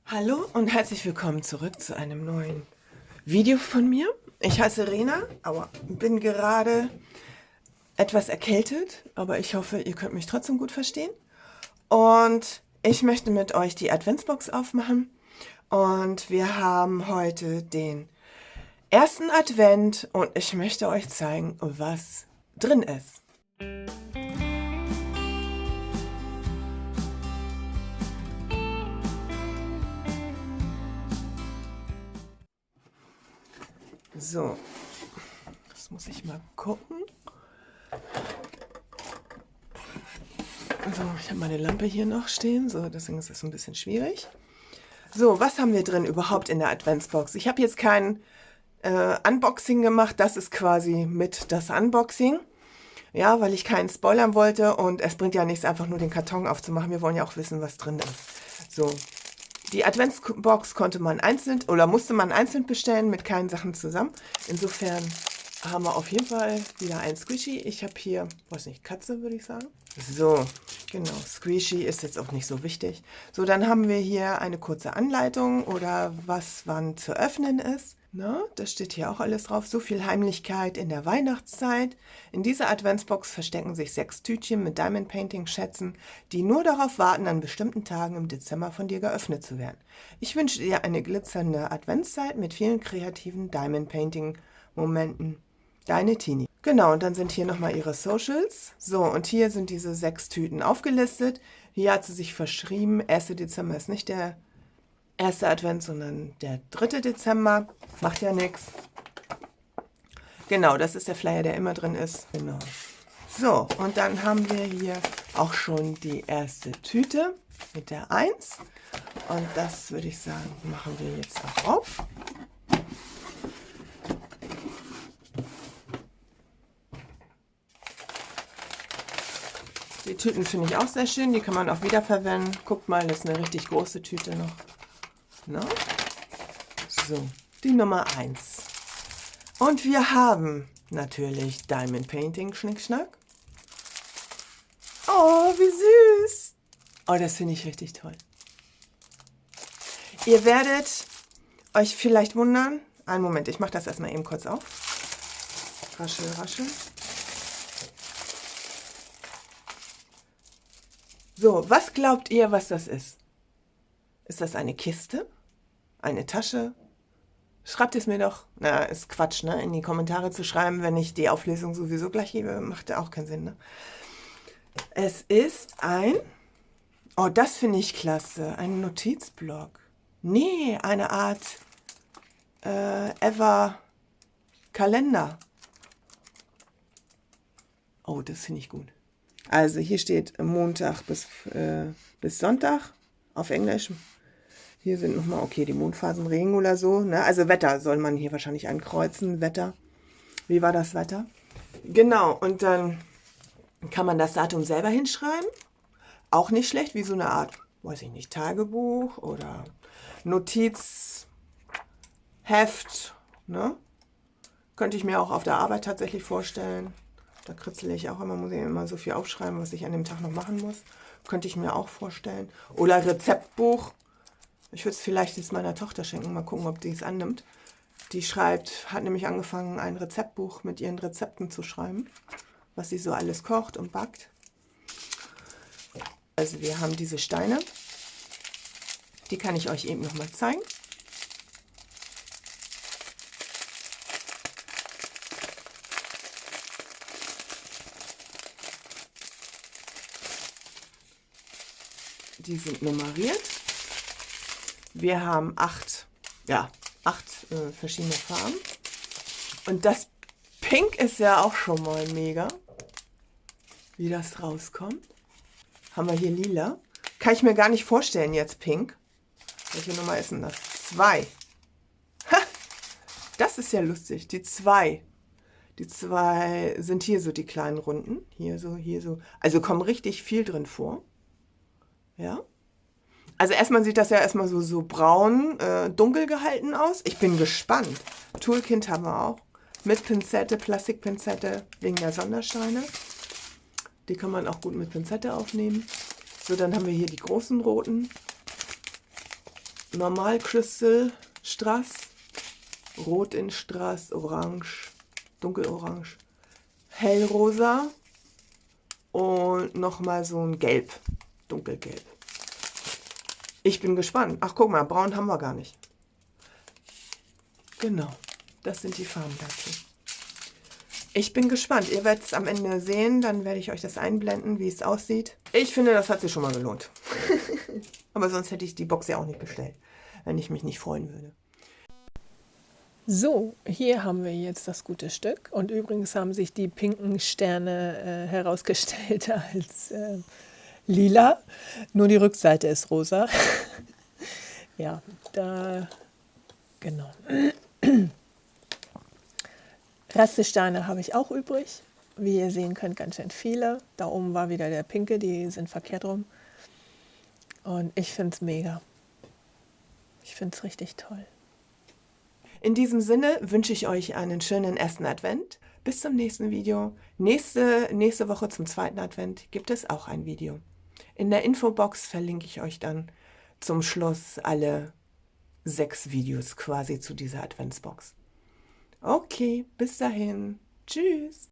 Hallo und herzlich willkommen zurück zu einem neuen Video von mir. Ich heiße Rena, aber bin gerade etwas erkältet, aber ich hoffe, ihr könnt mich trotzdem gut verstehen. Und ich möchte mit euch die Adventsbox aufmachen. Und wir haben heute den ersten Advent und ich möchte euch zeigen, was drin ist. So, das muss ich mal gucken. So, ich habe meine Lampe hier noch stehen, so deswegen ist das ein bisschen schwierig. So, was haben wir drin überhaupt in der Adventsbox? Ich habe jetzt kein Unboxing gemacht, das ist quasi mit das Unboxing. Ja, weil ich keinen spoilern wollte und es bringt ja nichts, einfach nur den Karton aufzumachen. Wir wollen ja auch wissen, was drin ist. So, die Adventsbox konnte man einzeln oder musste man einzeln bestellen mit keinen Sachen zusammen. Insofern haben wir auf jeden Fall wieder ein Squishy. Ich habe hier, weiß nicht, Katze würde ich sagen. So, genau, Squishy ist jetzt auch nicht so wichtig. So, dann haben wir hier eine kurze Anleitung oder was wann zu öffnen ist. Na, das steht hier auch alles drauf. So viel Heimlichkeit in der Weihnachtszeit. In dieser Adventsbox verstecken sich 6 Tütchen mit Diamond Painting Schätzen, die nur darauf warten, an bestimmten Tagen im Dezember von dir geöffnet zu werden. Ich wünsche dir eine glitzernde Adventszeit mit vielen kreativen Diamond Painting Momenten. Deine Tini. Genau, und dann sind hier nochmal ihre Socials. So, und hier sind diese 6 Tüten aufgelistet. Hier hat sie sich verschrieben. 1. Dezember ist nicht der erste Advent, sondern der 3. Dezember. Macht ja nichts. Genau, das ist der Flyer, der immer drin ist. Genau. So, und dann haben wir hier auch schon die erste Tüte mit der 1. Und das würde ich sagen, machen wir jetzt auch auf. Die Tüten finde ich auch sehr schön, die kann man auch wiederverwenden. Guckt mal, das ist eine richtig große Tüte noch. No? So, die Nummer 1. Und wir haben natürlich Diamond Painting Schnickschnack. Oh, wie süß. Oh, das finde ich richtig toll. Ihr werdet euch vielleicht wundern. Einen Moment, ich mache das erstmal eben kurz auf. Raschel, raschel. So, was glaubt ihr, was das ist? Ist das eine Kiste? Eine Tasche? Schreibt es mir doch. Na, ist Quatsch, ne? In die Kommentare zu schreiben, wenn ich die Auflösung sowieso gleich gebe, macht ja auch keinen Sinn, ne? Es ist ein... Oh, das finde ich klasse. Ein Notizblock. Nee, eine Art Ever-Kalender. Oh, das finde ich gut. Also hier steht Montag bis Sonntag auf Englisch. Hier sind nochmal, okay, die Mondphasen, Regen oder so. Ne? Also Wetter soll man hier wahrscheinlich ankreuzen. Wetter. Wie war das Wetter? Genau, und dann kann man das Datum selber hinschreiben. Auch nicht schlecht, wie so eine Art, weiß ich nicht, Tagebuch oder Notizheft. Ne? Könnte ich mir auch auf der Arbeit tatsächlich vorstellen. Da kritzle ich auch immer, muss ich immer so viel aufschreiben, was ich an dem Tag noch machen muss. Könnte ich mir auch vorstellen. Oder Rezeptbuch. Ich würde es vielleicht jetzt meiner Tochter schenken. Mal gucken, ob die es annimmt. Die hat nämlich angefangen, ein Rezeptbuch mit ihren Rezepten zu schreiben. Was sie so alles kocht und backt. Also wir haben diese Steine. Die kann ich euch eben nochmal zeigen. Die sind nummeriert. Wir haben 8 verschiedene Farben. Und das Pink ist ja auch schon mal mega, wie das rauskommt. Haben wir hier lila. Kann ich mir gar nicht vorstellen jetzt Pink. Welche Nummer ist denn das? 2. Ha, das ist ja lustig. Die 2. Die 2 sind hier so die kleinen Runden. Hier so, hier so. Also kommt richtig viel drin vor. Ja. Also erstmal sieht das ja erstmal so braun, dunkel gehalten aus. Ich bin gespannt. Toolkit haben wir auch. Mit Pinzette, Plastikpinzette wegen der Sondersteine. Die kann man auch gut mit Pinzette aufnehmen. So, dann haben wir hier die großen roten. Normal Crystal Strass, Rot in Strass, Orange, Dunkelorange, Hellrosa und nochmal so ein Gelb, Dunkelgelb. Ich bin gespannt. Ach, guck mal, braun haben wir gar nicht. Genau, das sind die Farben dazu. Ich bin gespannt. Ihr werdet es am Ende sehen, dann werde ich euch das einblenden, wie es aussieht. Ich finde, das hat sich schon mal gelohnt. Aber sonst hätte ich die Box ja auch nicht bestellt, wenn ich mich nicht freuen würde. So, hier haben wir jetzt das gute Stück. Und übrigens haben sich die pinken Sterne herausgestellt als lila. Nur die Rückseite ist rosa. Ja, da, genau. Restesteine habe ich auch übrig. Wie ihr sehen könnt, ganz schön viele. Da oben war wieder der pinke, die sind verkehrt rum. Und ich finde es mega. Ich finde es richtig toll. In diesem Sinne wünsche ich euch einen schönen ersten Advent. Bis zum nächsten Video. Nächste Woche zum zweiten Advent gibt es auch ein Video. In der Infobox verlinke ich euch dann zum Schluss alle 6 Videos quasi zu dieser Adventsbox. Okay, bis dahin. Tschüss.